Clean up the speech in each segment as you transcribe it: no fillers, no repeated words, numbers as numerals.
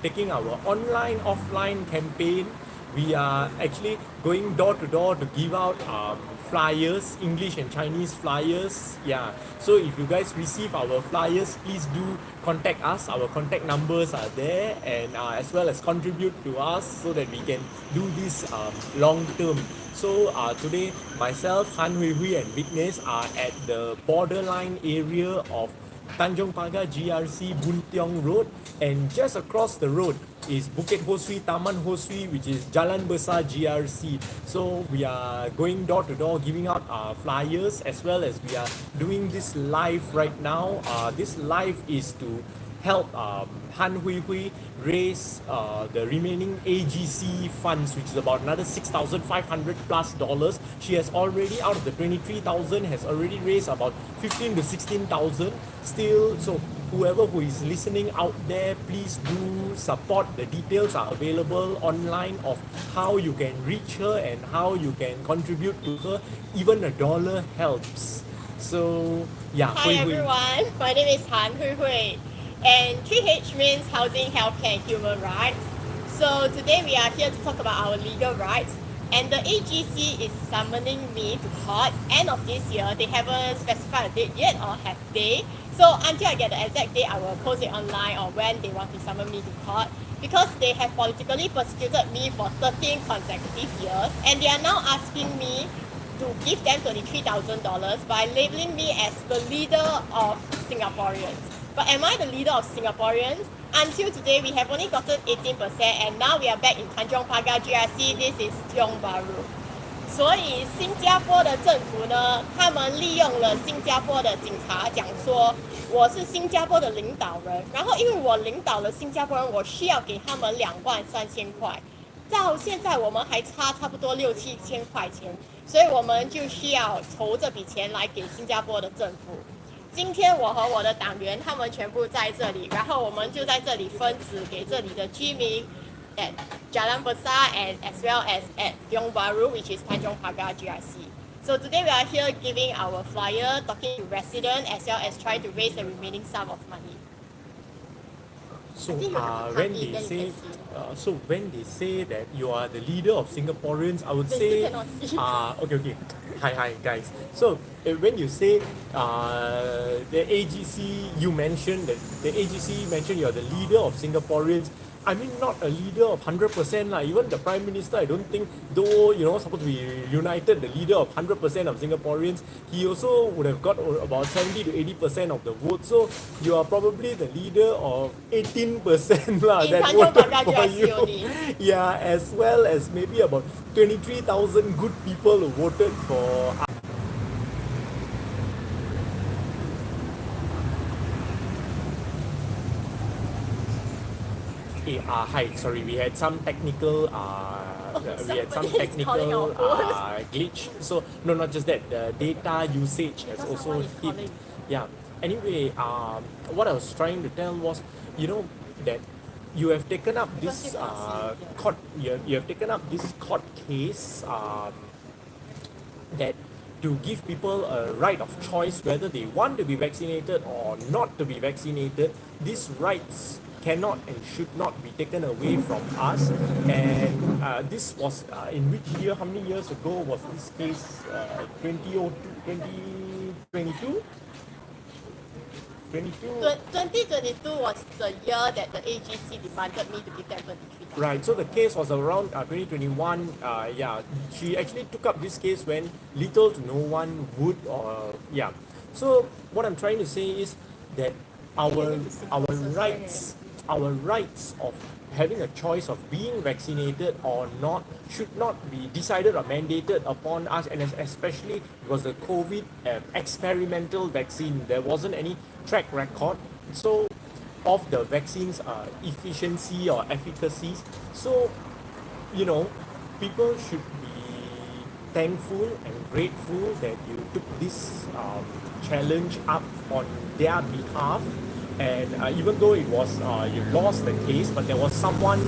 taking our online offline campaign. We are actually going door to door to give out flyers, English and Chinese flyers. Yeah, so if you guys receive our flyers, please do contact us. Our contact numbers are there, and as well as contribute to us so that we can do this long term. So today, myself, Hui Hui and Vignesh are at the borderline area of Tanjong Pagar GRC Boon Tiong Road, and just across the road is Bukit Ho Swee, Taman Ho Swee, which is Jalan Besar GRC. So we are going door to door giving out flyers, as well as we are doing this live right now. This live is to help Hui Hui raise the remaining AGC funds, which is about another $6,500 plus dollars. She has already, out of the 23,000, has already raised about 15 to 16,000 still. So whoever who is listening out there, please do support. The details are available online of how you can reach her and how you can contribute to her. Even $1 helps. So yeah. Hi everyone, my name is Hui Hui. And 3H means housing, healthcare, and human rights. So today we are here to talk about our legal rights. And the AGC is summoning me to court end of this year. They haven't specified a date yet, or have they? So until I get the exact date, I will post it online or when they want to summon me to court. Because they have politically persecuted me for 13 consecutive years. And they are now asking me to give them $23,000 by labeling me as the leader of Singaporeans. But am I the leader of Singaporeans? Until today, we have only gotten 18%, and now we are back in Tanjong Pagar GRC. This is Tiong Bahru. 所以新加坡的政府呢，他们利用了新加坡的警察讲说我是新加坡的领导人，然后因为我领导了新加坡人，我需要给他们23000块。到现在我们还差不多6、7千块钱，所以我们就需要筹这笔钱来给新加坡的政府。今天我和我的党员他们全部在这里，然后我们就在这里分子给这里的居民 at Jalan Besar and as well as at Tiong Bahru, which is Tanjong Pagar GRC. So today we are here giving our flyer, talking to residents as well as trying to raise the remaining sum of money. So when they say that you are the leader of Singaporeans, I would say okay. Hi guys. So when you say the AGC, you mentioned that the AGC mentioned you are the leader of Singaporeans. I mean, not a leader of 100%. Even the Prime Minister, I don't think, though, supposed to be united, the leader of 100% of Singaporeans, he also would have got about 70 to 80% of the vote. So you are probably the leader of 18% that voted for you. Only. Yeah, as well as maybe about 23,000 good people who voted for us. Hi, sorry, we had some technical glitch. So no, not just that, the data usage has also hit. Yeah. Anyway, what I was trying to tell was, that you have taken up this court. You have taken up this court case that to give people a right of choice whether they want to be vaccinated or not to be vaccinated. These rights cannot and should not be taken away from us. And this was in which year? How many years ago was this case? 2022? 2022 was the year that the AGC demanded me to give them 23,000. Right, so the case was around 2021. She actually took up this case when little to no one would. So what I'm trying to say is that our rights of having a choice of being vaccinated or not should not be decided or mandated upon us, and especially because the COVID experimental vaccine, there wasn't any track record of the vaccine's efficiency or efficacies. So people should be thankful and grateful that you took this challenge up on their behalf. And even though it was you lost the case, but there was someone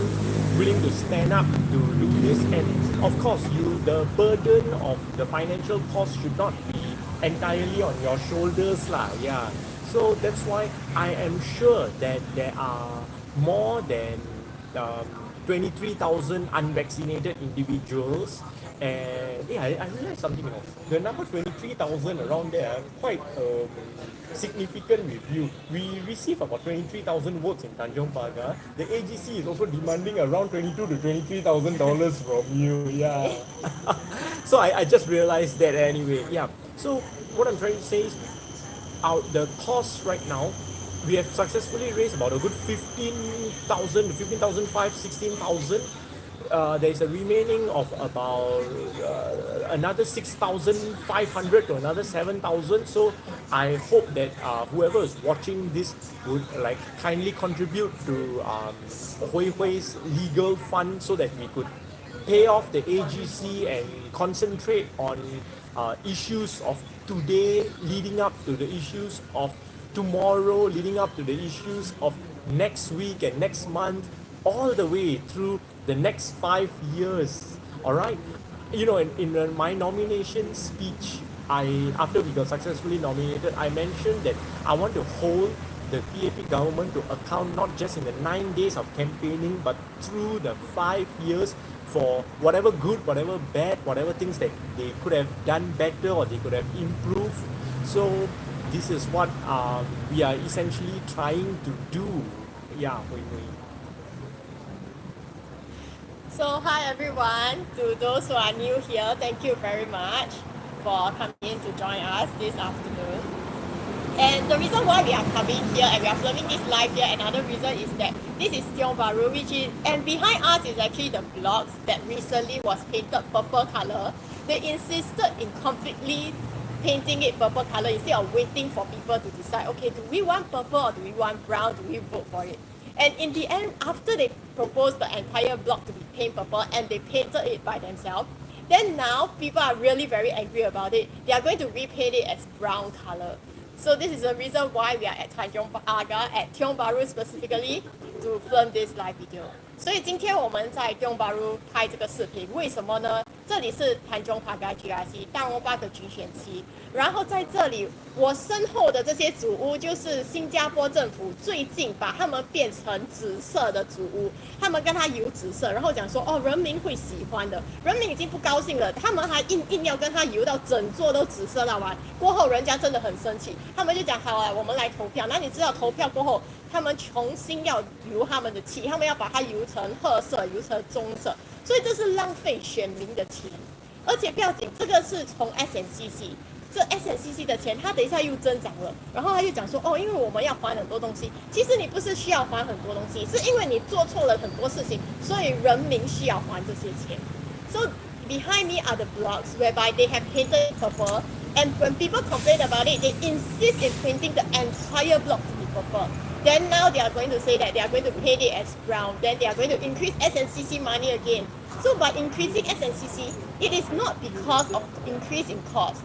willing to stand up to do this. And of course, the burden of the financial cost should not be entirely on your shoulders, So that's why I am sure that there are more than 23,000 unvaccinated individuals. And yeah, I realized something, the number 23,000 around there are quite significant with you. We receive about 23,000 votes in Tanjong Pagar. The AGC is also demanding around 22 to $23,000 from you. Yeah. So I just realized that anyway. Yeah. So what I'm trying to say is, out the cost right now, we have successfully raised about a good 15,000 to 15,500, 16,000. There is a remaining of about another 6,500 to another 7,000. So I hope that whoever is watching this would like kindly contribute to Hui Hui's legal fund so that we could pay off the AGC and concentrate on issues of today leading up to the issues of tomorrow, leading up to the issues of next week and next month, all the way through the next 5 years. All right. In my nomination speech, after we got successfully nominated, I mentioned that I want to hold the PAP government to account not just in the 9 days of campaigning, but through the 5 years for whatever good, whatever bad, whatever things that they could have done better or they could have improved. So this is what we are essentially trying to do. Yeah, Hui Hui. So hi everyone, to those who are new here, thank you very much for coming in to join us this afternoon. And the reason why we are coming here and we are filming this live here, another reason is that this is Tiong Bahru, and behind us is actually the blocks that recently was painted purple color. They insisted in completely painting it purple color instead of waiting for people to decide, okay, do we want purple or do we want brown, do we vote for it? And in the end, after they proposed the entire block to be painted purple and they painted it by themselves, then now people are really very angry about it. They are going to repaint it as brown color. So this is the reason why we are at Tanjong Pagar, at Tiong Bahru specifically, to film this live video. 所以今天我们在 Tiong Bahru 拍这个视频，为什么呢？这里是 Tanjong Pagar GRC 大欧巴的局选期，然后在这里我身后的这些祖屋就是新加坡政府最近把它们变成紫色的祖屋，他们跟它油紫色，然后讲说哦人民会喜欢的，人民已经不高兴了，他们还硬要跟它油到整座都紫色到完，过后人家真的很生气，他们就讲好啊，我们来投票，那你知道投票过后，他们重新要油他们的漆，他们要把它油成褐色，油成棕色，所以这是浪费选民的钱，而且不要紧，这个是从 SNCC。这 SNCC 的钱，它等一下又增长了，然后他又讲说，哦，因为我们要还很多东西，其实你不是需要还很多东西，是因为你做错了很多事情，所以人民需要还这些钱。So behind me are the blocks whereby they have painted purple, and when people complain about it, they insist in painting the entire block to be purple. Then now they are going to say that they are going to paint it as brown. Then they are going to increase SNCC money again. So by increasing SNCC, it is not because of increase in cost.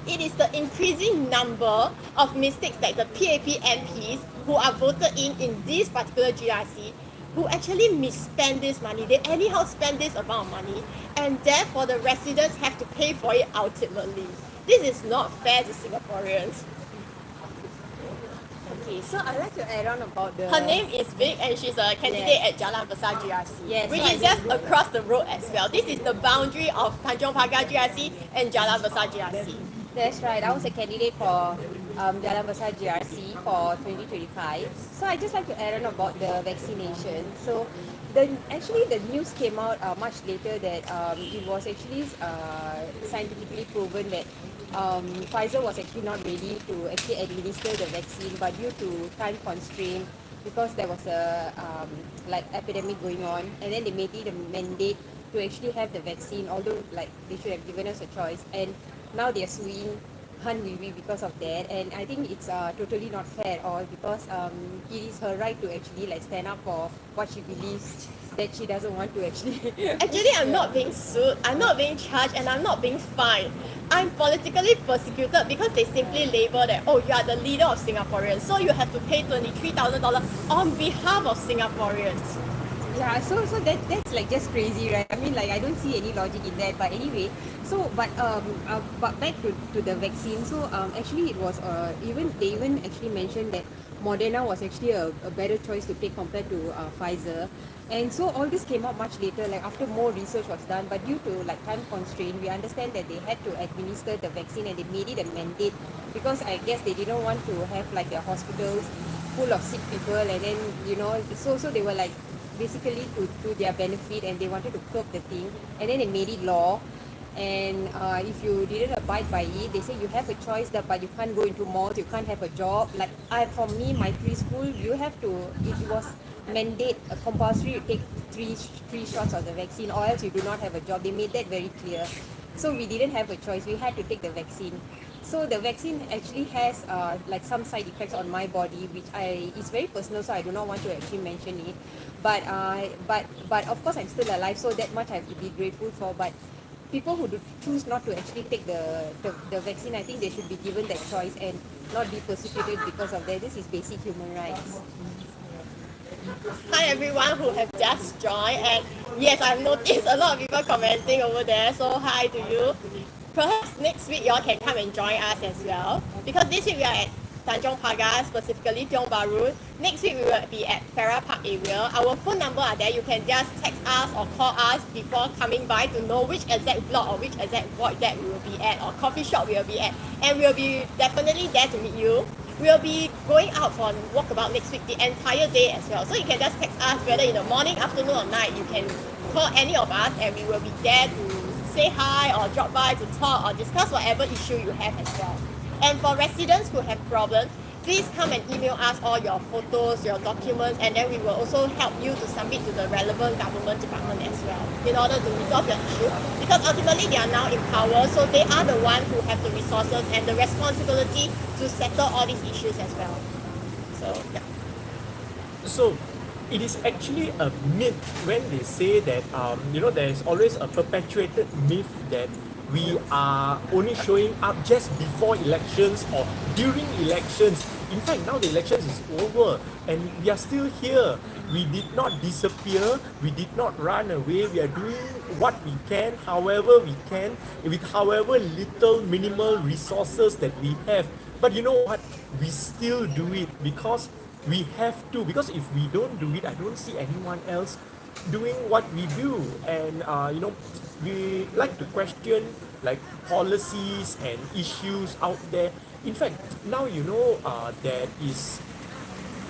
It is the increasing number of mistakes that the PAP MPs who are voted in this particular GRC who actually misspend this money. They anyhow spend this amount of money, and therefore the residents have to pay for it ultimately. This is not fair to Singaporeans. Okay, so I'd like to add on about the... Her name is Vic and she's a candidate at Jalan Besar GRC, Yes, which so is just across the road as well. This is the boundary of Tanjong Pagar GRC and Jalan Besar GRC. That's right, I was a candidate for Jalan Besar GRC for 2025. So I'd just like to add on about the vaccination. So actually the news came out much later that it was actually scientifically proven that Pfizer was actually not ready to actually administer the vaccine, but due to time constraint, because there was a like epidemic going on, and then they made it a mandate to actually have the vaccine, although like they should have given us a choice, and now they are suing Hui Hui because of that, and I think it's totally not fair at all, because it is her right to actually like stand up for what she believes that she doesn't want to actually. Actually, I'm not being sued, I'm not being charged, and I'm not being fined. I'm politically persecuted because they simply label that, oh, you are the leader of Singaporeans, so you have to pay $23,000 on behalf of Singaporeans. Yeah, so that's like just crazy, right? I mean, like I don't see any logic in that. But anyway, so but back to the vaccine. So actually, it was they even actually mentioned that Moderna was actually a better choice to take compared to Pfizer. And so all this came out much later, like after more research was done. But due to like time constraint, we understand that they had to administer the vaccine and they made it a mandate because I guess they didn't want to have like their hospitals full of sick people, and then so they were like basically to their benefit, and they wanted to curb the thing, and then they made it law. And if you didn't abide by it, they say you have a choice that, but you can't go into malls, you can't have a job. Like for me, my preschool, you have to. It was mandate compulsory to take three shots of the vaccine, or else you do not have a job. They made that very clear. So we didn't have a choice. We had to take the vaccine. So the vaccine actually has like some side effects on my body, which is very personal. So I do not want to actually mention it. But of course I'm still alive, so that much I have to be grateful for. But people who do choose not to actually take the vaccine, I think they should be given that choice and not be persecuted because of that. This is basic human rights. Hi everyone who have just joined, and yes, I've noticed a lot of people commenting over there, so hi to you. Perhaps next week y'all can come and join us as well, because this week we are at Tanjong Pagar, specifically Tiong Bahru. Next week we will be at Farrer Park area. Our phone number are there. You can just text us or call us before coming by to know which exact block or which exact void that we will be at, or coffee shop we will be at, and we will be definitely there to meet you. We will be going out for a walkabout next week the entire day as well. So you can just text us whether in the morning, afternoon or night. You can call any of us and we will be there to say hi or drop by to talk or discuss whatever issue you have as well. And for residents who have problems, please come and email us all your photos, your documents, and then we will also help you to submit to the relevant government department as well in order to resolve your issue. Because ultimately they are now in power, so they are the ones who have the resources and the responsibility to settle all these issues as well. So yeah. So it is actually a myth when they say that there is always a perpetuated myth that we are only showing up just before elections or during elections. In fact, now the elections is over and we are still here. We did not disappear. We did not run away. We are doing what we can, however we can, with however little minimal resources that we have. But you know what? We still do it because we have to. Because if we don't do it, I don't see anyone else doing what we do. And we like to question like policies and issues out there. In fact, now there is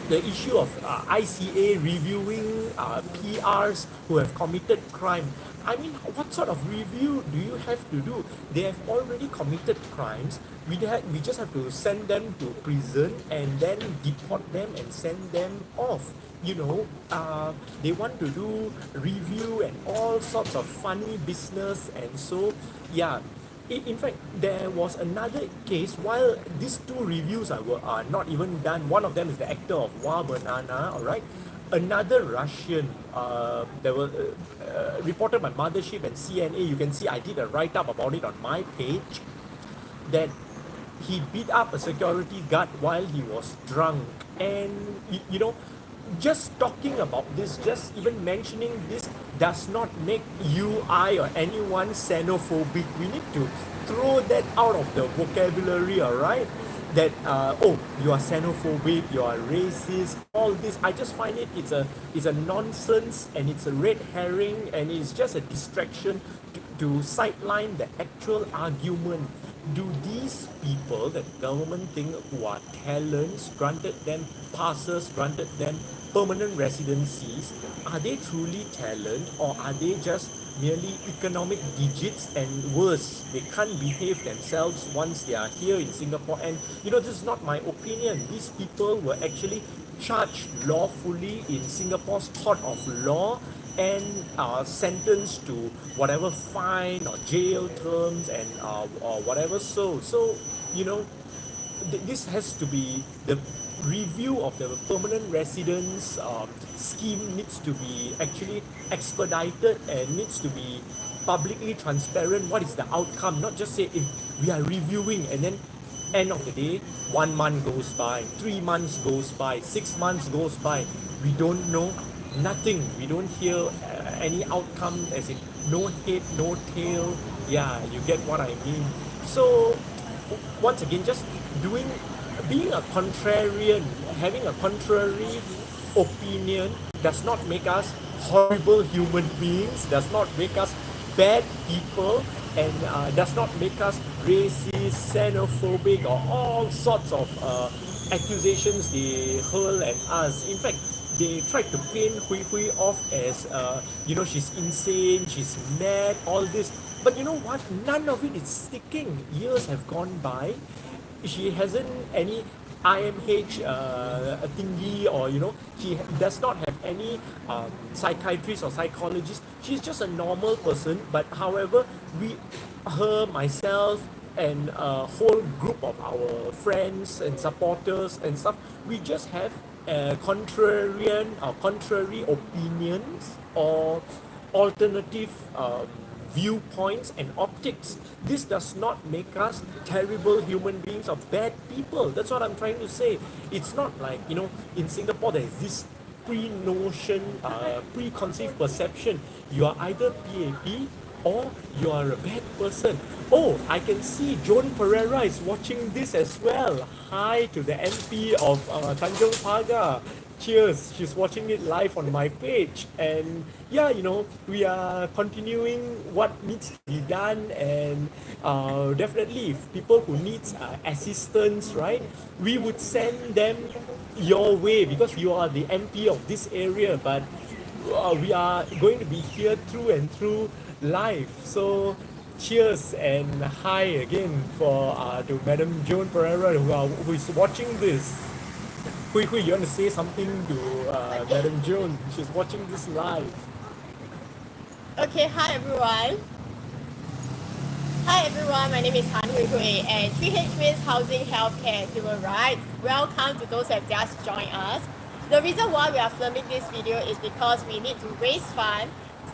the issue of ICA reviewing PRs who have committed crime. I mean, what sort of review do you have to do? They have already committed crimes. We just have to send them to prison and then deport them and send them off. They want to do review and all sorts of funny business, and so yeah. In fact, there was another case while these two reviews are not even done. One of them is the actor of Wa Banana, all right. Another Russian, there were reported by Mothership and CNA. You can see I did a write-up about it on my page, that he beat up a security guard while he was drunk. And just talking about this, just even mentioning this does not make you, I, or anyone xenophobic. We need to throw that out of the vocabulary, all right? That you are xenophobic, you are racist, all this. I just find it's a nonsense, and it's a red herring, and it's just a distraction to sideline the actual argument. Do these people that the government think who are talents, granted them passes, granted them permanent residencies, are they truly talent, or are they just merely economic digits? And worse, they can't behave themselves once they are here in Singapore. And this is not my opinion. These people were actually charged lawfully in Singapore's court of law and sentenced to whatever fine or jail terms and or whatever. So this has to be the review of the permanent residence scheme needs to be actually expedited and needs to be publicly transparent. What is the outcome? Not just say if we are reviewing and then end of the day 1 month goes by, 3 months goes by, 6 months goes by, we don't know nothing. We don't hear any outcome, as in no head, no tail. Yeah, you get what I mean. So once again, just being a contrarian having a contrary opinion does not make us horrible human beings, does not make us bad people, and does not make us racist, xenophobic, or all sorts of accusations they hurl at us. In fact, they tried to paint Hui Hui off as, she's insane, she's mad, all this. But you know what? None of it is sticking. Years have gone by. She hasn't any IMH thingy, or she does not have any psychiatrist or psychologist. She's just a normal person. But however, myself, and a whole group of our friends and supporters and stuff, we just have contrarian or contrary opinions or alternative viewpoints and optics. This does not make us terrible human beings or bad people. That's what I'm trying to say. It's not like, in Singapore there is this pre-notion, preconceived perception. You are either PAP or you are a bad person. Oh, I can see Joan Pereira is watching this as well. Hi to the MP of Tanjong Pagar. Cheers, she's watching it live on my page. And yeah, we are continuing what needs to be done. And definitely, if people who needs assistance, right, we would send them your way because you are the MP of this area. But we are going to be here through and through live. So cheers and hi again for to Madam Joan Pereira who is watching this. Hui Hui, you want to say something to Madam Joan? She's watching this live. Okay, hi everyone. Hi everyone, my name is Hui Hui, and 3H means Housing, Healthcare, and Human Rights. Welcome to those who have just joined us. The reason why we are filming this video is because we need to raise funds,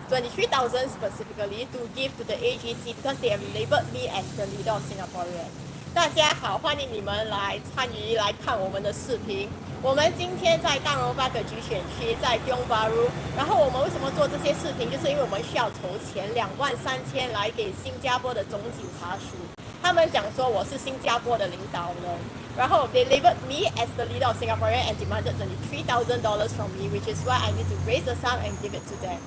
23,000 specifically, to give to the AGC because they have labelled me as the leader of Singaporean. 大家好，欢迎你们来参与来看我们的视频。我们今天在大荣巴格局选区，在 Tiong Bahru。然后我们为什么做这些视频？就是因为我们需要筹钱23000来给新加坡的总警察署。他们讲说我是新加坡的领导人。然后 they labelled me as the leader of Singaporean and demanded $23,000 from me, which is why I need to raise the sum and give it to them.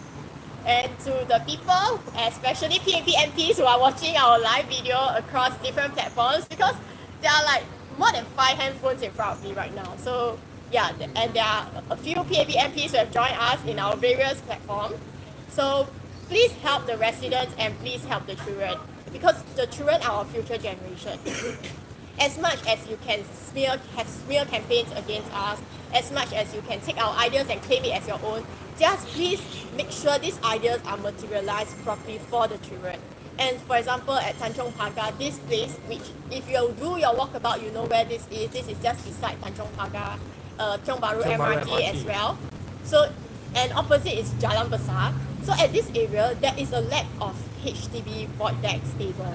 And to the people, especially PAP MPs who are watching our live video across different platforms, because there are like more than 5 handphones in front of me right now. So yeah, and there are a few PAP MPs who have joined us in our various platforms. So please help the residents and please help the children, because the children are our future generation. As much as you can have smear campaigns against us, as much as you can take our ideas and claim it as your own, just please make sure these ideas are materialized properly for the children. And for example, at Tanjong Pagar, this place, which if you do your walkabout, you know where this is. This is just beside Tanjong Pagar, Tiong Bahru MRT as well. So, and opposite is Jalan Besar. So at this area, there is a lack of HDB void deck stable.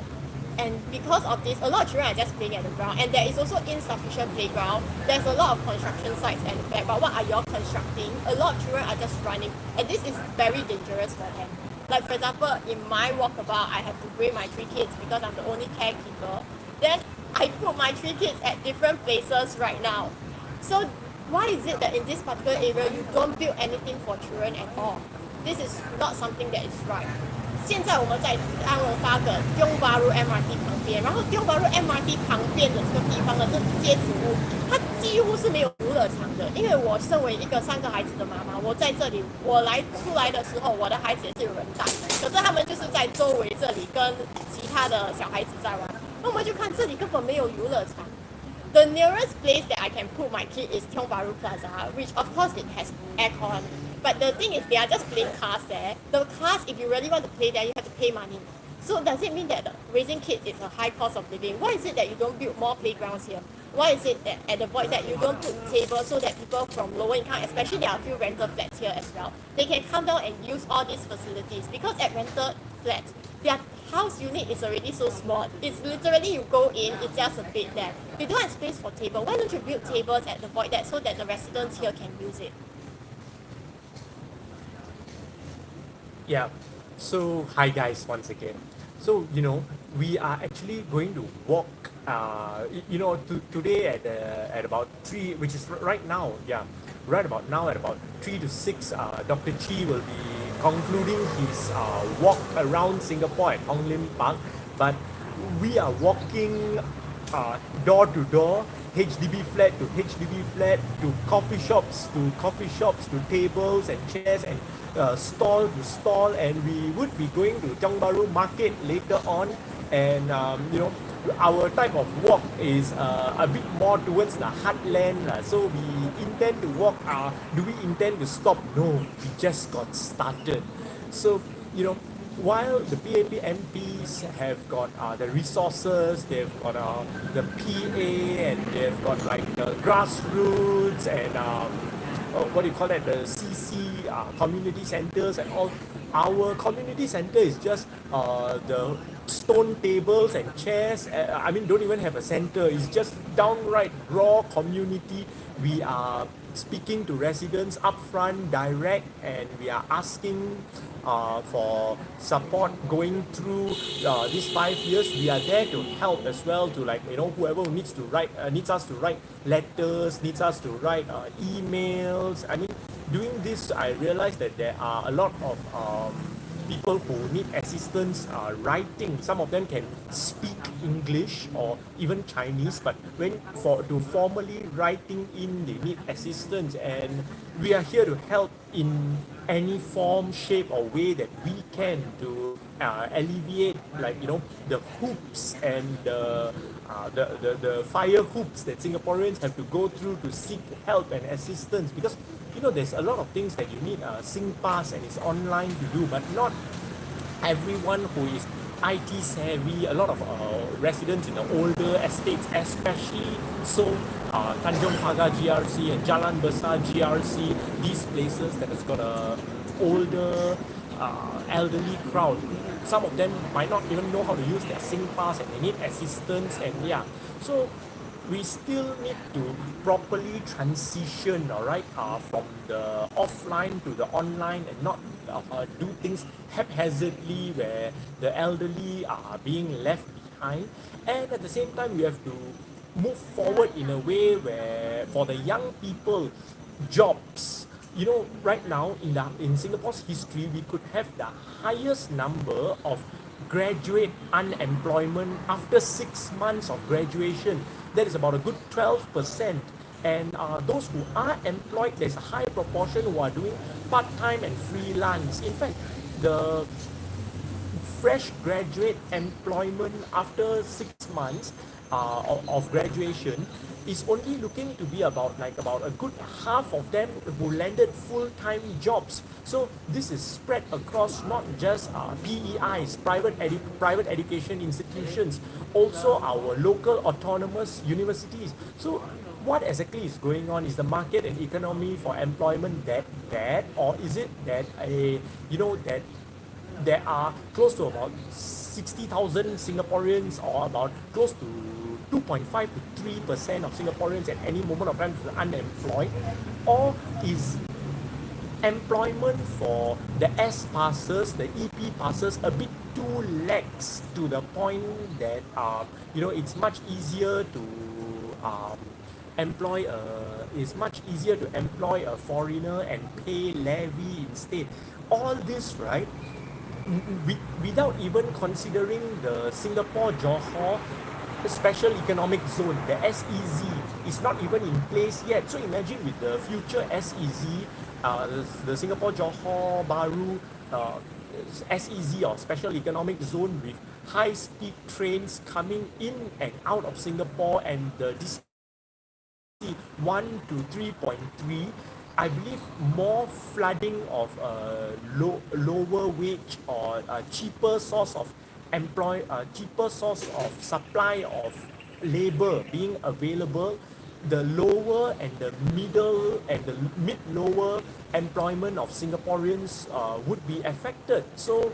And because of this, a lot of children are just playing at the ground, and there is also insufficient playground. There's a lot of construction sites at the back, but what are you all constructing? A lot of children are just running, and this is very dangerous for them. Like for example, in my walkabout, I have to bring my 3 kids because I'm the only caregiver. Then I put my 3 kids at different places right now. So why is it that in this particular area you don't build anything for children at all? This is not something that is right. 现在我们在大荣巴格 Tiong Bahru MRT 旁边，然后 Tiong Bahru MRT 旁边的这个地方的这些植物，它几乎是没有游乐场的。因为我身为一个3个孩子的妈妈，我在这里，我出来的时候，我的孩子也是有人带，可是他们就是在周围这里跟其他的小孩子在玩。那我们就看这里根本没有游乐场。The nearest place that I can put my kid is Tiong Bahru Plaza, which of course it has aircon. But the thing is, they are just playing cars there. The cars, if you really want to play there, you have to pay money. So does it mean that raising kids is a high cost of living? Why is it that you don't build more playgrounds here? Why is it that at the void that you don't put tables so that people from lower income, especially there are a few rental flats here as well, they can come down and use all these facilities? Because at rental flats, their house unit is already so small. It's literally you go in, it's just a bed there. You don't have space for table. Why don't you build tables at the void deck so that the residents here can use it? Yeah. So hi guys once again. So we are actually going to walk today at about 3, which is right now, yeah, right about now at about 3 to 6, Dr. Chi will be concluding his walk around Singapore at Hong Lim Park. But we are walking door to door, HDB flat to HDB flat, to coffee shops, to tables and chairs, and stall to stall, and we would be going to Tiong Bahru Market later on, and our type of walk is a bit more towards the heartland, so we intend to walk. Do we intend to stop? No, we just got started. So while the PAP MPs have got the resources, they've got the PA, and they've got like the grassroots, and what do you call that, the CC community centers and all. Our community center is just the stone tables and chairs. I mean, don't even have a center. It's just downright raw community. We are speaking to residents upfront, direct, and we are asking for support going through these 5 years. We are there to help as well, to whoever needs to write, needs us to write letters, needs us to write emails. I mean, doing this, I realized that there are a lot of people who need assistance writing. Some of them can speak English or even Chinese, but to formally writing in, they need assistance, and we are here to help in any form, shape, or way that we can to alleviate, the hoops and the fire hoops that Singaporeans have to go through to seek help and assistance, because there's a lot of things that you need SingPass, and it's online to do, but not everyone who is IT savvy. A lot of residents in the older estates, especially Tanjong Pagar GRC and Jalan Besar GRC, these places that has got a older elderly crowd. Some of them might not even know how to use their SingPass, and they need assistance, and so we still need to properly transition, all right, from the offline to the online, and not do things haphazardly where the elderly are being left behind. And at the same time, we have to move forward in a way where for the young people, jobs. Right now in Singapore's history, we could have the highest number of graduate unemployment after 6 months of graduation. That is about a good 12%. And those who are employed, there's a high proportion who are doing part-time and freelance. In fact, the fresh graduate employment after 6 months of graduation is only looking to be about a good half of them who landed full-time jobs. So this is spread across not just PEIs, private education institutions, also our local autonomous universities. So what exactly is going on? Is the market and economy for employment that bad, or is it that that there are close to about 60,000 Singaporeans, or about close to 2.5 to 3% of Singaporeans at any moment of time is unemployed? Or is employment for the S passes, the EP passes, a bit too lax to the point that it's much easier to employ a foreigner and pay levy instead? All this, right? Without even considering the Singapore-Johor Special Economic Zone, the SEZ, is not even in place yet. So imagine with the future SEZ, the Singapore-Johor Bahru SEZ, or Special Economic Zone, with high-speed trains coming in and out of Singapore, and the distance 1 to 3.3, I believe more flooding of lower wage or cheaper source of supply of labor being available, the lower and the middle and the mid-lower employment of Singaporeans would be affected. So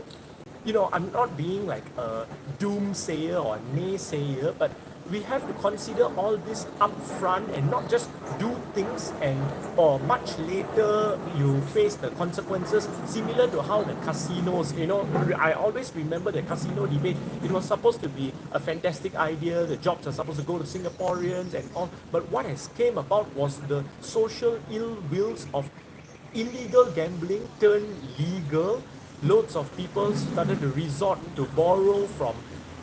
I'm not being like a doomsayer or a naysayer, but we have to consider all this upfront and not just do things and or much later you face the consequences, similar to how the casinos, I always remember the casino debate. It was supposed to be a fantastic idea, the jobs are supposed to go to Singaporeans and all, but what has came about was the social ill wills of illegal gambling turned legal. Loads of people started to resort to borrow from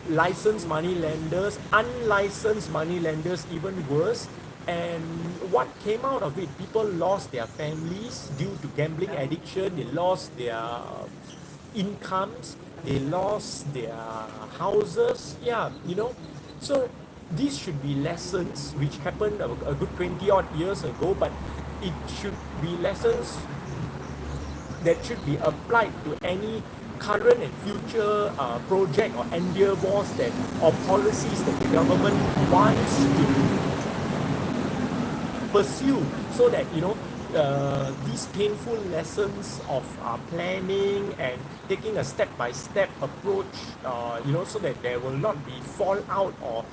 licensed money lenders, unlicensed money lenders even worse. And what came out of it, people lost their families due to gambling addiction, they lost their incomes, they lost their houses, so these should be lessons which happened a good 20 odd years ago, but it should be lessons that should be applied to any current and future project or endeavors that or policies that the government wants to pursue, so that these painful lessons of planning and taking a step-by-step approach, so that there will not be fallout or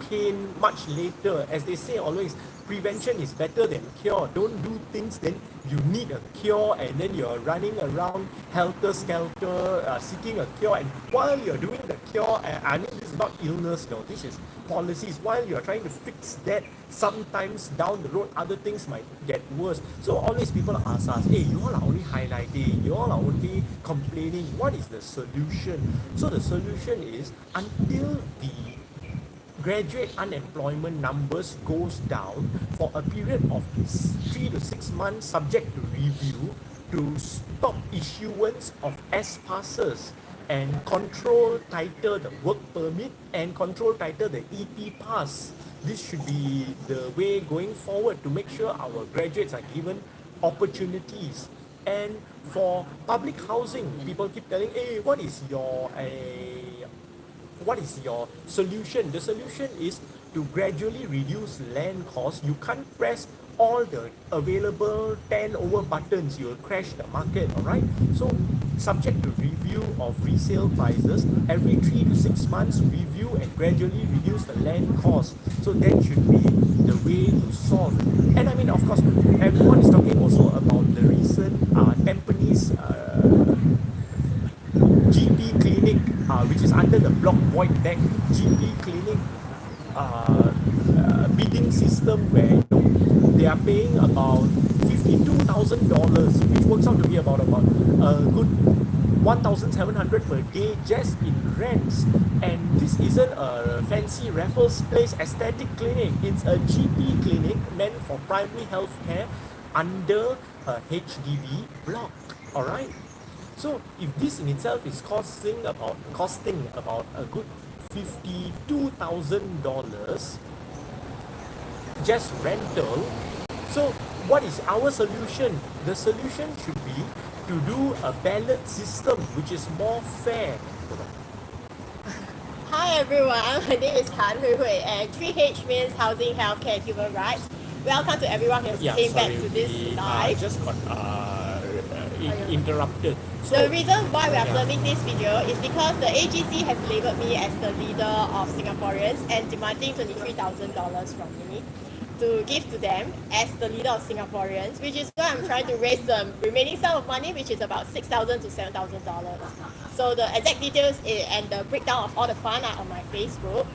pain much later. As they say always, prevention is better than cure. Don't do things then you need a cure and then you're running around helter-skelter seeking a cure, and while you're doing the cure, I mean this is not illness, no, this is policies. While you're trying to fix that, sometimes down the road other things might get worse. So always people ask us, hey, you all are only highlighting, you all are only complaining, what is the solution? So the solution is, until the graduate unemployment numbers goes down for a period of 3 to 6 months subject to review, to stop issuance of S-passes and control tighter the work permit and control tighter the EP pass. This should be the way going forward to make sure our graduates are given opportunities. And for public housing, people keep telling, hey, what is your solution? The solution is to gradually reduce land costs. You can't press all the available 10 over buttons, you'll crash the market, alright? So subject to review of resale prices, every 3 to 6 months review and gradually reduce the land cost. So that should be the way to solve. And I mean, of course, everyone is talking also about the recent Tampines GP clinic, which is under the block void deck GP clinic bidding system, where they are paying about $52,000, which works out to be about a good 1,700 per day just in rents. And this isn't a fancy Raffles Place aesthetic clinic, it's a GP clinic meant for primary health care under a HDB block, alright? So if this in itself is costing about a good $52,000 just rental, so what is our solution? The solution should be to do a ballot system which is more fair. Hi everyone, my name is Hui Hui, and 3H means housing, healthcare, and human rights. Welcome to everyone who came back to this live. Just got interrupted. So, the reason why we are filming this video is because the AGC has labelled me as the leader of Singaporeans and demanding $23,000 from me to give to them as the leader of Singaporeans, which is why I'm trying to raise the remaining sum of money, which is about $6,000 to $7,000. So the exact details and the breakdown of all the fund are on my Facebook.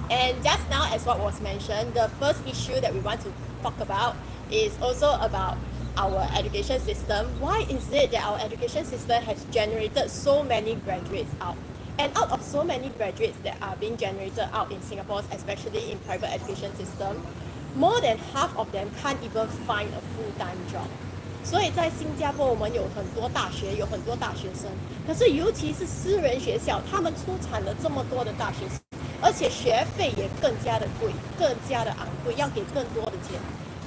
And just now, as what was mentioned, the first issue that we want to talk about is also about our education system. Why is it that our education system has generated so many graduates out? And out of so many graduates that are being generated out in Singapore, especially in private education system, more than half of them can't even find a full-time job. 所以在新加坡我们有很多大学，有很多大学生，可是尤其是私人学校，他们出产了这么多的大学生，而且学费也更加的贵，更加的昂贵，要给更多的钱。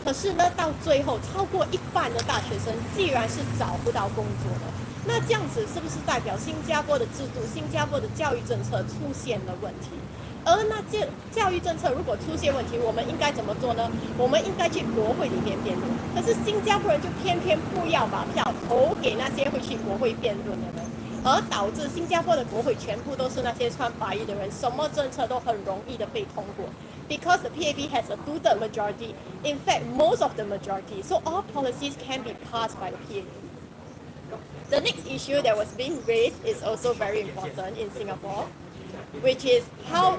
可是呢，到最后超过一半的大学生既然是找不到工作的，那这样子是不是代表新加坡的制度、新加坡的教育政策出现了问题？而那教育政策如果出现问题，我们应该怎么做呢？我们应该去国会里面辩论。可是新加坡人就偏偏不要把票投给那些会去国会辩论的人，而导致新加坡的国会全部都是那些穿白衣的人，什么政策都很容易的被通过。Because the PAB has a two-third majority, in fact, most of the majority, so all policies can be passed by the PAB. The next issue that was being raised is also very important in Singapore, which is how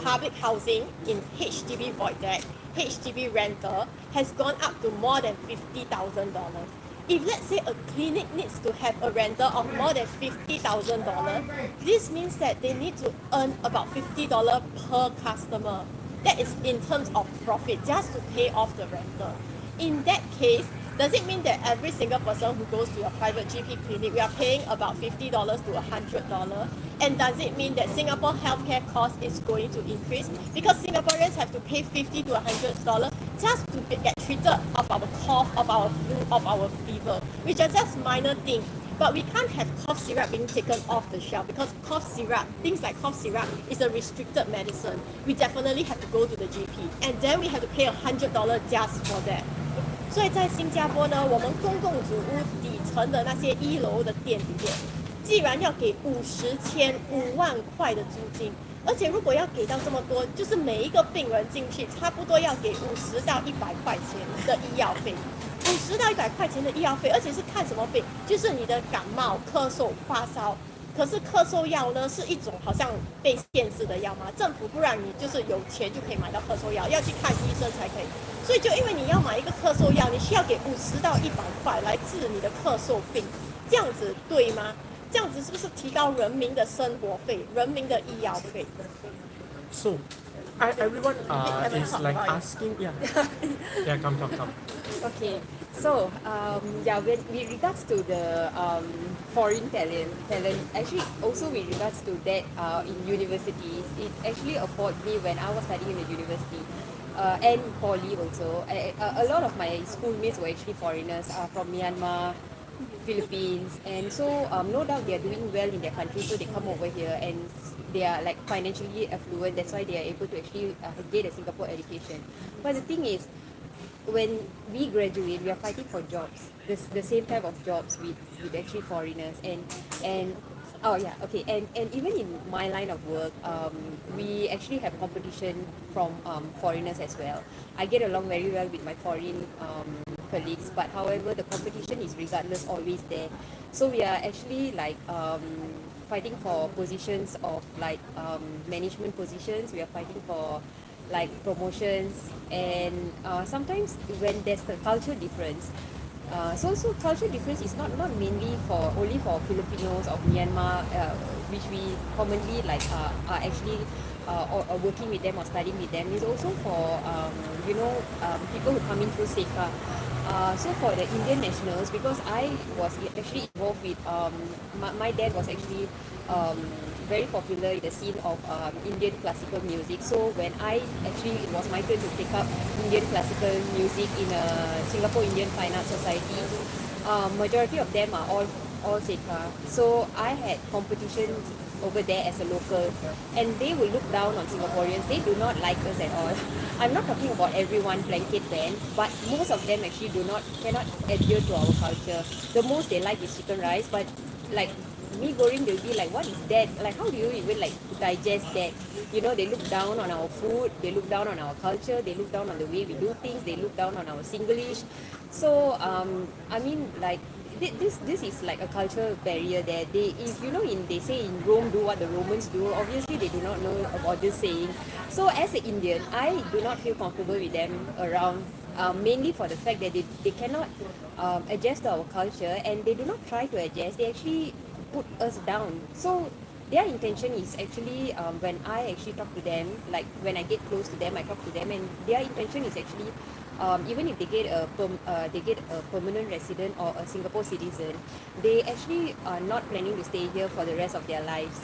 public housing in HDB void deck, HDB rental, has gone up to more than $50,000. If let's say a clinic needs to have a rental of more than $50,000, this means that they need to earn about $50 per customer. That is in terms of profit, just to pay off the rental. In that case, does it mean that every single person who goes to a private GP clinic, we are paying about $50 to $100? And does it mean that Singapore healthcare cost is going to increase? Because Singaporeans have to pay $50 to $100 just to get treated of our cough, of our flu, of our fever, which are just minor things. But we can't have cough syrup being taken off the shelf because cough syrup, things like cough syrup, is a restricted medicine. We definitely have to go to the GP, and then we have to pay $100 just for that. 所以在新加坡呢，我们公共组屋底层的那些一楼的店里面，既然要给50,000、5万块的租金，而且如果要给到这么多，就是每一个病人进去差不多要给50到100块钱的医药费，50到100块钱的医药费，而且是看什么病，就是你的感冒、咳嗽、发烧。可是咳嗽药呢是一种好像被限制的药吗？政府不让你就是有钱就可以买到咳嗽药，要去看医生才可以。所以就因为你要买一个咳嗽药，你需要给50到100块来治你的咳嗽病，这样子对吗？这样子是不是提高人民的生活费、人民的医药费？ So, everyone is like asking, yeah, come. Okay, so yeah, with regards to the foreign talent, actually also with regards to that in universities, it actually appalled me when I was studying in the university and poly also. A lot of my schoolmates were actually foreigners from Myanmar, Philippines, and so no doubt they are doing well in their country, so they come over here and they are like financially affluent. That's why they are able to actually get a Singapore education. But the thing is, when we graduate, we are fighting for jobs, the same type of jobs with actually foreigners, and oh yeah, okay, and even in my line of work, we actually have competition from foreigners as well. I get along very well with my foreign colleagues, but however, the competition is regardless always there. So we are actually like fighting for positions of like management positions. We are fighting for like promotions, and sometimes when there's a culture difference, so culture difference is not mainly for only for Filipinos of Myanmar, which we commonly like are actually or working with them or studying with them. It's also for people who come in through SECA. So for the Indian nationals, because I was actually involved with my dad was actually very popular in the scene of Indian classical music. So when it was my turn to take up Indian classical music in a Singapore Indian Fine Arts Society, majority of them are all SECA. So I had competitions over there as a local, and they will look down on Singaporeans. They do not like us at all. I'm not talking about everyone blanket ban, but most of them actually cannot adhere to our culture. The most they like is chicken rice, but like mee goreng, they'll be like, what is that? Like, how do you even like digest that? You know, they look down on our food, they look down on our culture, they look down on the way we do things, they look down on our Singlish. So I mean, like, this is like a cultural barrier there. They say in Rome do what the Romans do. Obviously they do not know about this saying. So as an Indian, I do not feel comfortable with them around, mainly for the fact that they cannot adjust to our culture, and they do not try to adjust. They actually put us down. So their intention is actually when I actually talk to them, like when I get close to them, I talk to them, and their intention is actually even if they get a permanent resident or a Singapore citizen, they actually are not planning to stay here for the rest of their lives.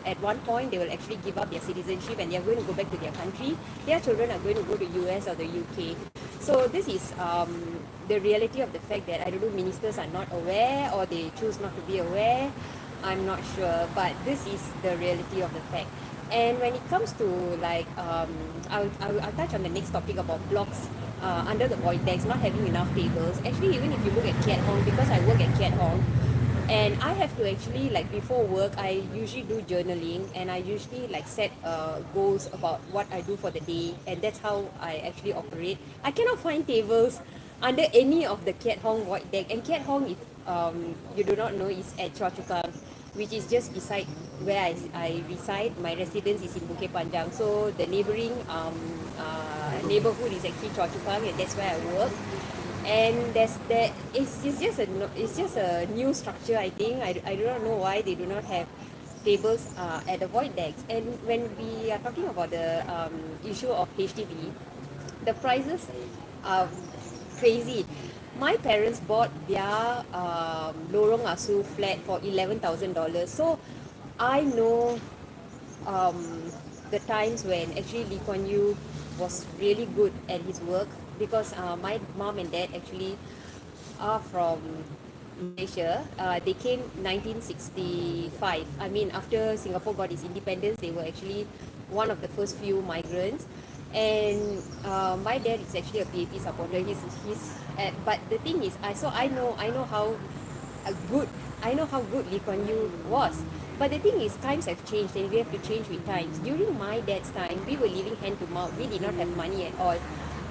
At one point, they will actually give up their citizenship and they are going to go back to their country. Their children are going to go to US or the UK. So this is the reality of the fact that, I don't know, ministers are not aware or they choose not to be aware. I'm not sure, but this is the reality of the fact. And when it comes to like, I'll touch on the next topic about blocks under the void decks not having enough tables. Actually, even if you look at Kiat Hong, because I work at Kiat Hong, And I have to actually, like, before work, I usually do journaling, and I usually like set goals about what I do for the day, and that's how I actually operate. I cannot find tables under any of the Kiat Hong void deck, and Kiat Hong, if you do not know, is at Choa Chu Kang, which is just beside where I reside. My residence is in Bukit Panjang, so the neighboring neighborhood is actually Choa Chu Kang, and that's where I work. And it's just a new structure. I think I do not know why they do not have tables at the void decks. And when we are talking about the issue of HDB, the prices are crazy. My parents bought their Lorong Asu flat for $11,000. So I know the times when actually Lee Kuan Yew was really good at his work, because my mom and dad actually are from Malaysia. They came 1965. I mean, after Singapore got its independence, they were actually one of the first few migrants. And my dad is actually a PAP supporter. But the thing is, I know how good Lee Kuan Yew was. But the thing is, times have changed, and we have to change with times. During my dad's time, we were living hand to mouth. We did not have money at all.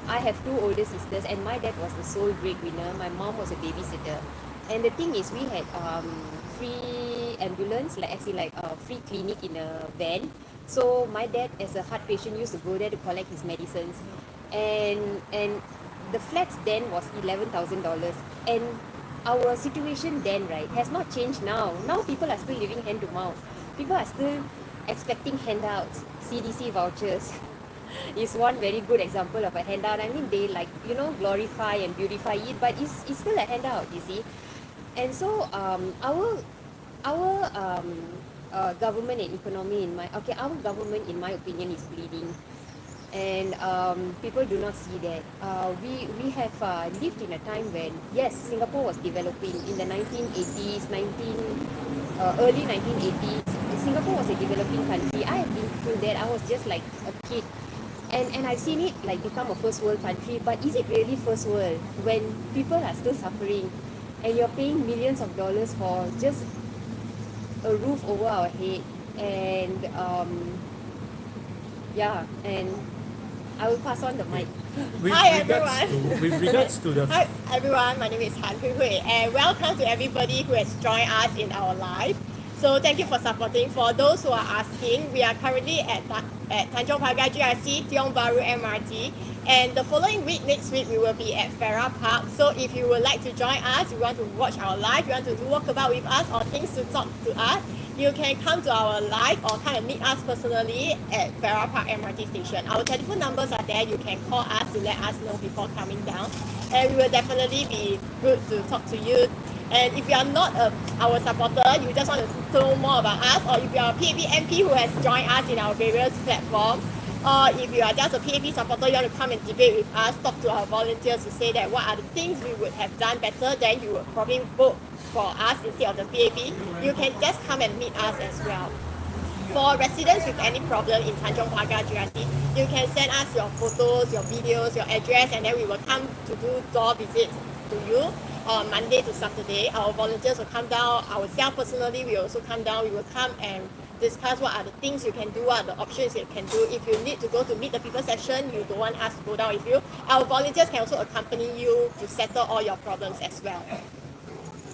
I have two older sisters, and my dad was the sole breadwinner. My mom was a babysitter. And the thing is, we had free ambulance, like actually like free clinic in a van. So my dad, as a heart patient, used to go there to collect his medicines. And the flats then was $11,000. And our situation then, right, has not changed now. Now people are still living hand to mouth. People are still expecting handouts. CDC vouchers is one very good example of a handout. I mean, they, like, glorify and beautify it, but it's still a handout, you see. And so our government and economy our government, in my opinion, is bleeding. And people do not see that. We have lived in a time when, yes, Singapore was developing in the 1980s, early 1980s. Singapore was a developing country. I have been through that. I was just like a kid. And I've seen it like become a first world country. But is it really first world when people are still suffering, and you're paying millions of dollars for just a roof over our head? And and I will pass on the mic. Hi, everyone. With regards to the Hi everyone, my name is Hui Hui, and welcome to everybody who has joined us in our live. So thank you for supporting. For those who are asking, we are currently at Tanjong Pagar GRC, Tiong Bahru MRT, and the following week, next week, we will be at Farrer Park. So if you would like to join us, you want to watch our live, you want to do walkabout with us, or things to talk to us, you can come to our live or come and meet us personally at Farrer Park MRT station. Our telephone numbers are there. You can call us to let us know before coming down, and we will definitely be good to talk to you. And if you are not our supporter, you just want to know more about us, or if you are a PAP MP who has joined us in our various platforms, or if you are just a PAP supporter, you want to come and debate with us, talk to our volunteers to say that what are the things we would have done better, then you would probably vote for us instead of the PAP. You can just come and meet us as well. For residents with any problem in Tanjong Pagar GRC, you can send us your photos, your videos, your address, and then we will come to do door visits to you on Monday to Saturday. Our volunteers will come down. Ourselves personally, we also come down. We will come and discuss what are the things you can do, what are the options you can do. If you need to go to meet the people session, you don't want us to go down with you, our volunteers can also accompany you to settle all your problems as well.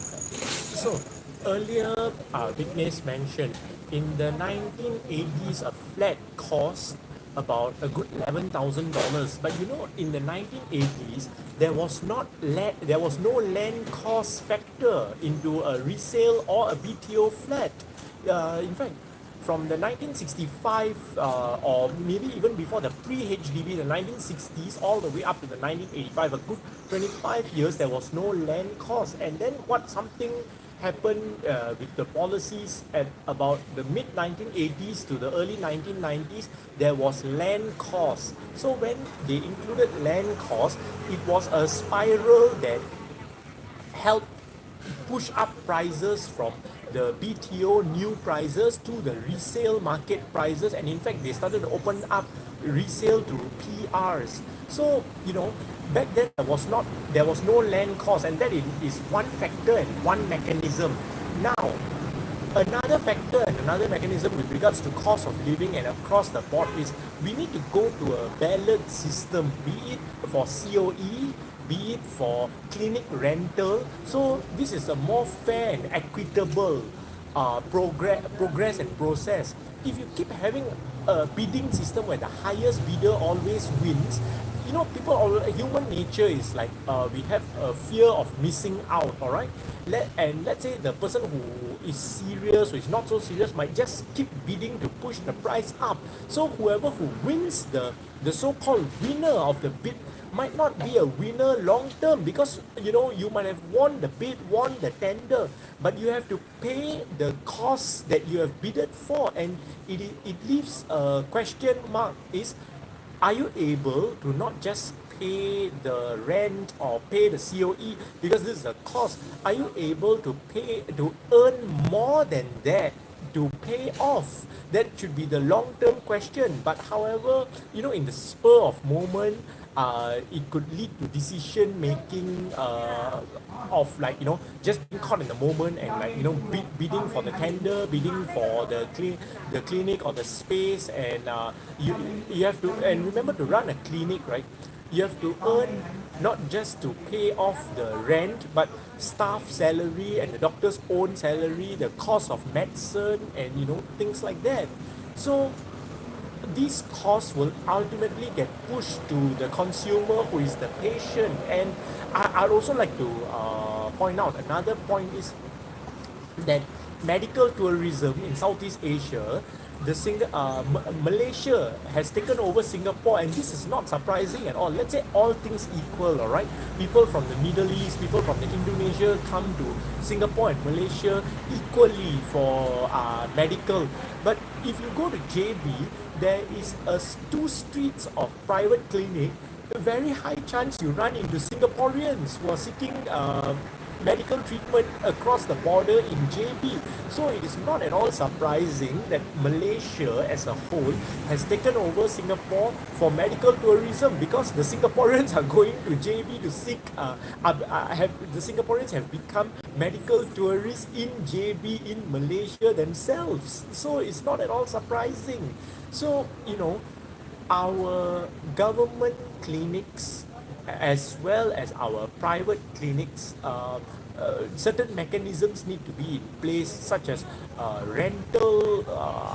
So earlier, Vignesh mentioned in the 1980s, a flat cost about a good $11,000. But in the 1980s, there was no land cost factor into a resale or a BTO flat. In fact, from the 1965 or maybe even before the pre-HDB, the 1960s, all the way up to the 1985, a good 25 years, there was no land cost. And then something happened with the policies at about the mid-1980s to the early 1990s, there was land cost. So when they included land cost, it was a spiral that helped push up prices from the BTO new prices to the resale market prices, and in fact they started to open up resale to PRs. So back then there was no land cost, and that is one factor and one mechanism. Now, another factor and another mechanism with regards to cost of living and across the board is we need to go to a balanced system, be it for COE, be it for clinic rental. So this is a more fair and equitable progress and process. If you keep having a bidding system where the highest bidder always wins, you know, human nature is like we have a fear of missing out, all right? Let's say the person who is serious or is not so serious might just keep bidding to push the price up. So whoever who wins the so-called winner of the bid might not be a winner long term, because you know you might have won the bid, won the tender, but you have to pay the costs that you have bidded for, and it leaves a question mark is, are you able to not just pay the rent or pay the COE, because this is a cost? Are you able to earn more than that to pay off? That should be the long-term question. But however, you know, in the spur of moment, it could lead to decision making of, like, you know, just being caught in the moment and, like, you know, bidding for the tender, bidding for the clinic or the space, and you have to, and remember, to run a clinic, right, you have to earn not just to pay off the rent, but staff salary and the doctor's own salary, the cost of medicine, and you know, things like that. So these costs will ultimately get pushed to the consumer, who is the patient. And I'd also like to point out another point is that medical tourism in Southeast Asia, Malaysia has taken over Singapore, and this is not surprising at all. Let's say all things equal, all right? People from the Middle East, people from the Indonesia come to Singapore and Malaysia equally for medical. But if you go to JB, there is two streets of private clinic. A very high chance you run into Singaporeans who are seeking medical treatment across the border in JB. So it is not at all surprising that Malaysia as a whole has taken over Singapore for medical tourism, because the Singaporeans are going to JB to seek, the Singaporeans have become medical tourists in JB, in Malaysia themselves. So it's not at all surprising. So, you know, our government clinics as well as our private clinics, certain mechanisms need to be in place, such as rental.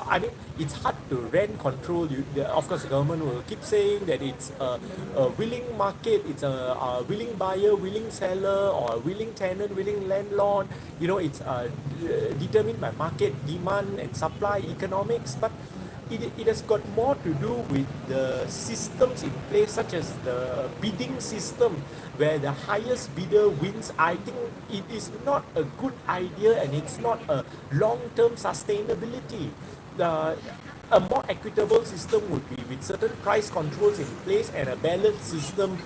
I mean, it's hard to rent control. Of course, the government will keep saying that it's a willing market, it's a willing buyer, willing seller, or a willing tenant, willing landlord. You know, it's determined by market demand and supply economics. But it has got more to do with the systems in place, such as the bidding system, where the highest bidder wins. I think it is not a good idea, and it's not a long-term sustainability. A more equitable system would be with certain price controls in place and a balanced system.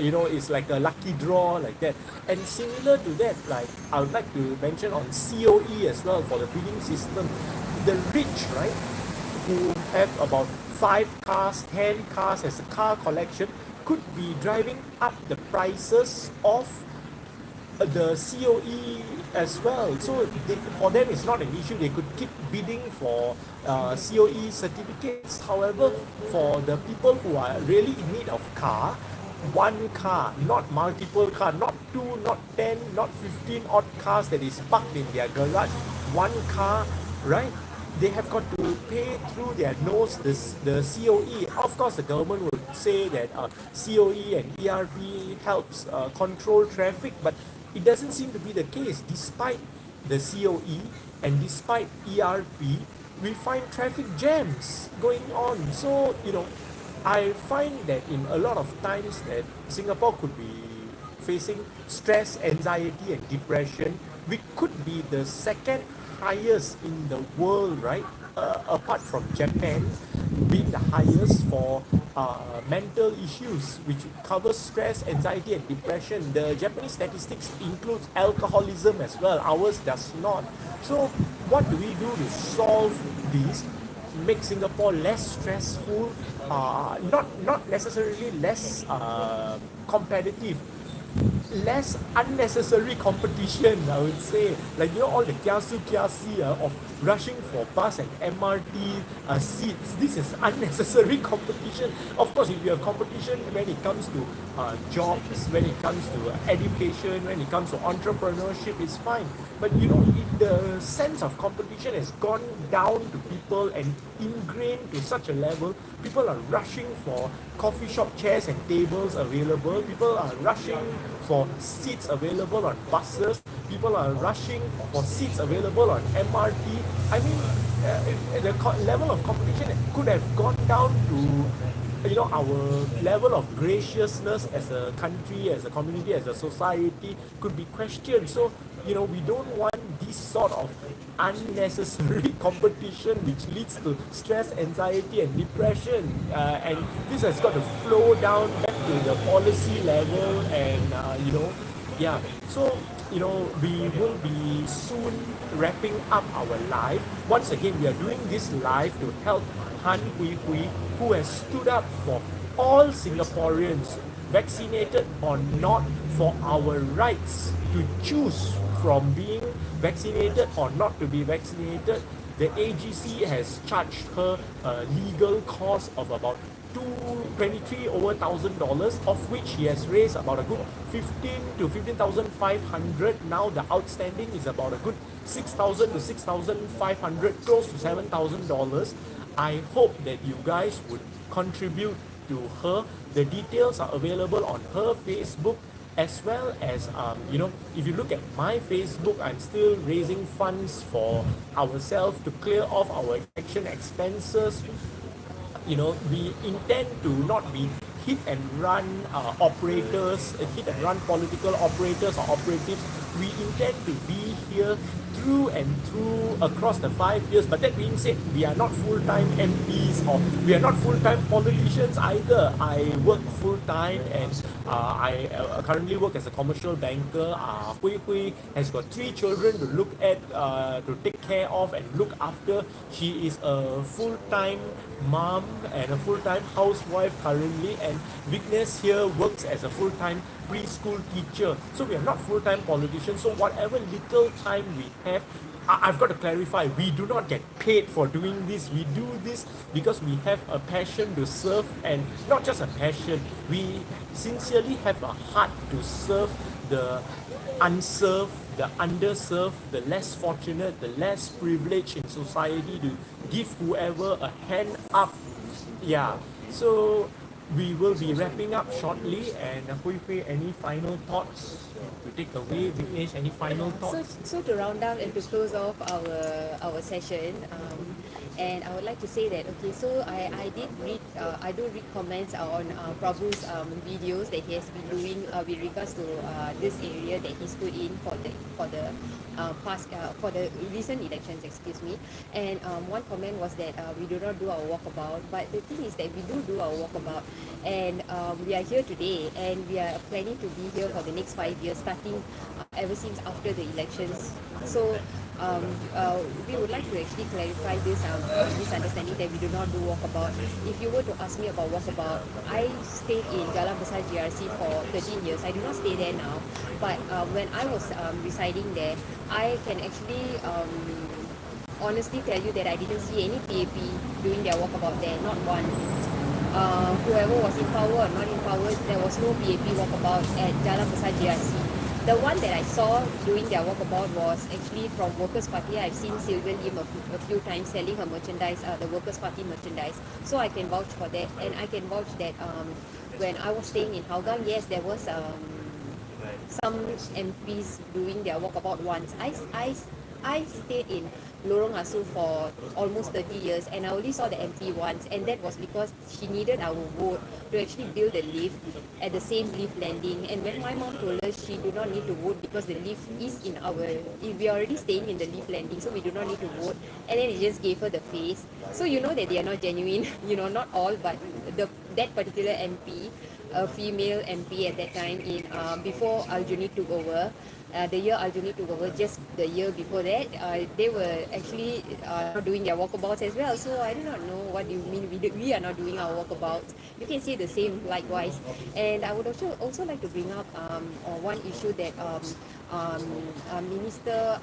You know, it's like a lucky draw, like that. And similar to that, like, I would like to mention on COE as well, for the bidding system. The rich, right, who have about 5 cars, 10 cars as a car collection, could be driving up the prices of the COE as well. So for them, it's not an issue. They could keep bidding for COE certificates. However, for the people who are really in need of car, one car, not multiple car, not 2, not 10, not 15 odd cars that is parked in their garage, one car, right? They have got to pay through their nose the COE. Of course, the government would say that COE and ERP helps control traffic, but it doesn't seem to be the case. Despite the COE and despite ERP, we find traffic jams going on. So, you know, I find that in a lot of times that Singapore could be facing stress, anxiety, and depression. We could be the second highest in the world, right? Apart from Japan being the highest for mental issues, which covers stress, anxiety, and depression. The Japanese statistics includes alcoholism as well. Ours does not. So what do we do to solve these? Make Singapore less stressful, not necessarily less competitive. less unnecessary competition, I would say. Like, all the kiasi of rushing for bus and MRT seats. This is unnecessary competition. Of course, if you have competition when it comes to jobs, when it comes to education, when it comes to entrepreneurship, it's fine. But the sense of competition has gone down to people and ingrained to such a level. People are rushing for coffee shop chairs and tables available. People are rushing for seats available on buses. People are rushing for seats available on MRT. I mean, the level of competition could have gone down to our level of graciousness as a country, as a community, as a society could be questioned. So we don't want this sort of unnecessary competition which leads to stress, anxiety and depression, and this has got to flow down back to the policy level. And yeah, so we will be soon wrapping up our live. Once again, we are doing this live to help Hui Hui, who has stood up for all Singaporeans, vaccinated or not, for our rights to choose from being vaccinated or not to be vaccinated. The AGC has charged her a legal cost of about $23,000, of which he has raised about a good 15 to 15,500. Now the outstanding is about a good 6,000 to 6,500, close to $7,000. I hope that you guys would contribute to her. The details are available on her Facebook, as well as if you look at my Facebook, I'm still raising funds for ourselves to clear off our election expenses. We intend to not be hit and run operators, hit and run political operators or operatives. We intend to be here through and through across the 5 years. But that being said, we are not full-time MPs, or we are not full-time politicians either. I work full-time, and I currently work as a commercial banker. Hui Hui has got 3 children to look at, to take care of and look after. She is a full-time mom and a full-time housewife currently, and Vignesh here works as a full-time preschool teacher. So we are not full-time politicians. So whatever little time we have, I've got to clarify, we do not get paid for doing this. We do this because we have a passion to serve, and not just a passion, we sincerely have a heart to serve the unserved, the underserved, the less fortunate, the less privileged in society, to give whoever a hand up. Yeah, so we will be wrapping up shortly, and Hui Hui, any final thoughts to take away? Vignesh, any final thoughts? So to round down and to close off our session, and I would like to say that, okay, so I do read comments on Prabhu's videos that he has been doing with regards to this area that he stood in for the recent elections, excuse me. And one comment was that we do not do our walkabout, but the thing is that we do our walkabout, and we are here today, and we are planning to be here for the next 5 years, starting ever since after the elections. So we would like to actually clarify this misunderstanding that we do not do walkabout. If you were to ask me about walkabout, I stayed in Jalan Besar GRC for 13 years. I do not stay there now, but when I was residing there, I can actually honestly tell you that I didn't see any PAP doing their walkabout there, not one. Whoever was in power or not in power, there was no PAP walkabout at Jalan Besar GRC. The one that I saw doing their walkabout was actually from Workers' Party. I've seen Sylvia Lim a few times selling her merchandise, the Workers' Party merchandise. So I can vouch for that. And I can vouch that when I was staying in Hougang, yes, there was some MPs doing their walkabout once. I stayed in Lorong Asu for almost 30 years, and I only saw the MP once, and that was because she needed our vote to actually build a lift at the same lift landing. And when my mom told us she do not need to vote because the lift is in we are already staying in the lift landing, so we do not need to vote, and then it just gave her the face. So you know that they are not genuine, not all, but that particular MP, a female MP at that time, in before Aljuni took over, the year Aljunied took over, just the year before that, they were actually not doing their walkabouts as well. So I do not know what you mean we are not doing our walkabouts. You can say the same likewise. And I would also like to bring up one issue that Minister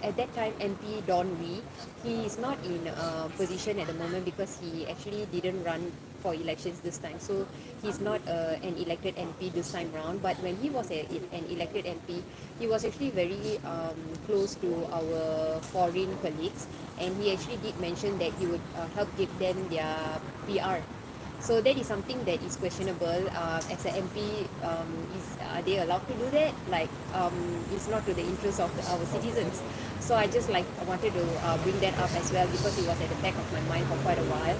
at that time MP Don Wee, he is not in position at the moment because he actually didn't run for elections this time. So he's not an elected MP this time round. But when he was an elected MP, he was actually very close to our foreign colleagues, and he actually did mention that he would help give them their PR. So that is something that is questionable. As an MP, are they allowed to do that? Like, it's not to the interest of our citizens. So I wanted to bring that up as well because it was at the back of my mind for quite a while.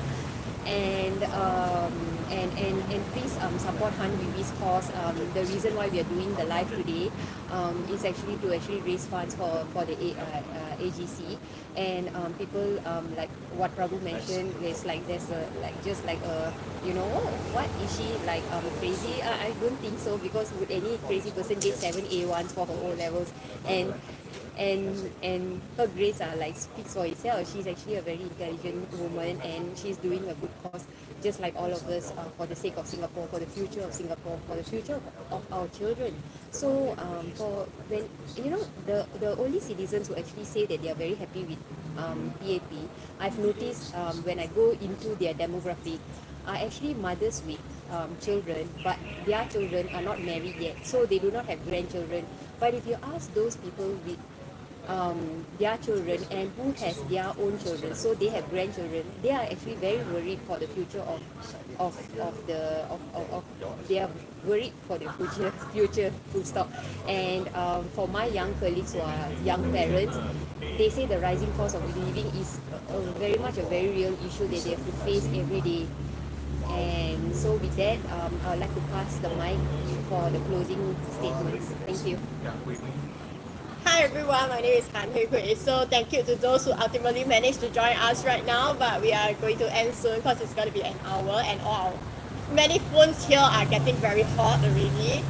And please support Han Wiwi's cause. The reason why we are doing the live today is actually to raise funds for the AGC, and people like what Prabhu mentioned is like there's a what is she like crazy? I don't think so, because would any crazy person get 7 A1s for her O levels? And her grades are like speaks for itself. She's actually a very intelligent woman, and she's doing a good cause, just like all of us, for the sake of Singapore, for the future of Singapore, for the future of our children. So for when the only citizens who actually say that they are very happy with PAP, I've noticed when I go into their demographic, are actually mothers with children, but their children are not married yet, so they do not have grandchildren. But if you ask those people with their children and who has their own children, so they have grandchildren, they are actually very worried for the future of they are worried for the future full stop. And for my young colleagues who are young parents, they say the rising cost of living is very much a very real issue that they have to face every day. And so with that, I would like to pass the mic for the closing statements. Thank you. Hi everyone, my name is Hui Hui. So thank you to those who ultimately managed to join us right now, but we are going to end soon because it's going to be an hour, and many phones here are getting very hot already.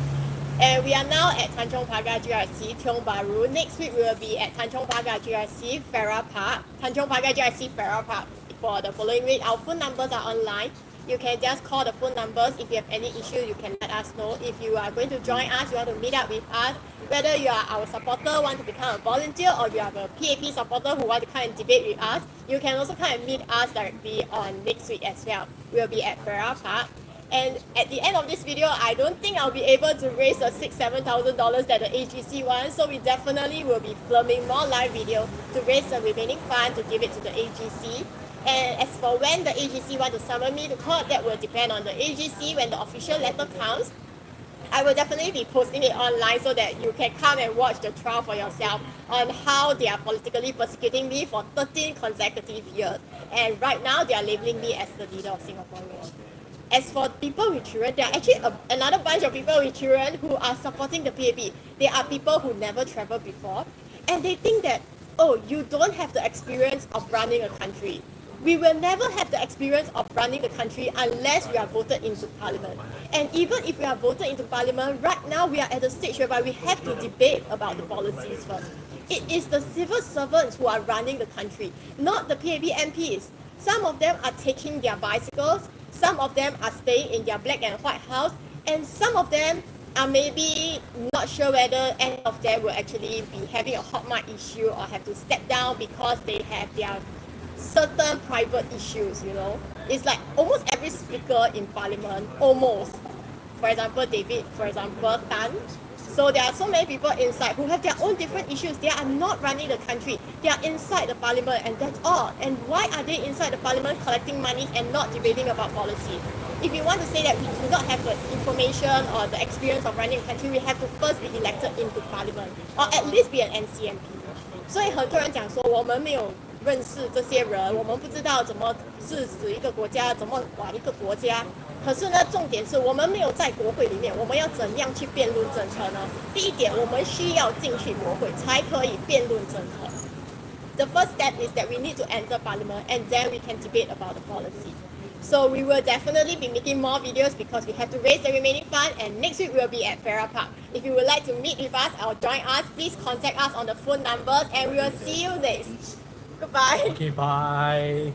And we are now at Tanjong Pagar GRC, Tiong Bahru. Next week we will be at Tanjong Pagar GRC, Farrer Park. Tanjong Pagar GRC, Farrer Park for the following week. Our phone numbers are online. You can just call the phone numbers. If you have any issue, you can let us know. If you are going to join us, you want to meet up with us, whether you are our supporter, want to become a volunteer, or you are a PAP supporter who want to come and debate with us, you can also come and meet us directly on next week as well. We'll be at Farrer Park. And at the end of this video, I don't think I'll be able to raise the $6,000-7,000 that the AGC wants, so we definitely will be filming more live video to raise the remaining fund to give it to the AGC. And as for when the AGC want to summon me to court, that will depend on the AGC when the official letter comes. I will definitely be posting it online so that you can come and watch the trial for yourself on how they are politically persecuting me for 13 consecutive years. And right now, they are labeling me as the leader of Singaporeans. As for people with children, there are actually another bunch of people with children who are supporting the PAP. They are people who never traveled before, and they think that, oh, you don't have the experience of running a country. We will never have the experience of running the country unless we are voted into parliament. And even if we are voted into parliament, right now we are at the stage whereby we have to debate about the policies first. It is the civil servants who are running the country, not the PAP MPs. Some of them are taking their bicycles, some of them are staying in their black and white house, and some of them are maybe not sure whether any of them will actually be having a hot mic issue or have to step down because they have their certain private issues, It's like almost every speaker in parliament, almost. For example, David, Tan. So there are so many people inside who have their own different issues. They are not running the country. They are inside the parliament, and that's all. And why are they inside the parliament collecting money and not debating about policy? If you want to say that we do not have the information or the experience of running a country, we have to first be elected into parliament, or at least be an NCMP. 所以很多人讲说我们没有认识这些人，我们不知道怎么制止一个国家，怎么管一个国家。可是呢，重点是我们没有在国会里面，我们要怎样去辩论政策呢？第一点，我们需要进去国会才可以辩论政策。The first step is that we need to enter parliament and then we can debate about the policy. So we will definitely be making more videos because we have to raise the remaining fund, and next week we'll be at Farrer Park. If you would like to meet with us or join us, please contact us on the phone numbers and we will see you next. Goodbye. Okay, bye.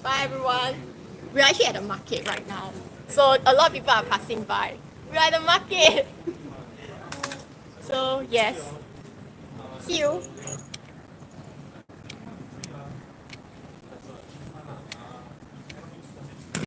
Bye everyone. We're actually at the market right now. So a lot of people are passing by. We're at the market. So yes. See you.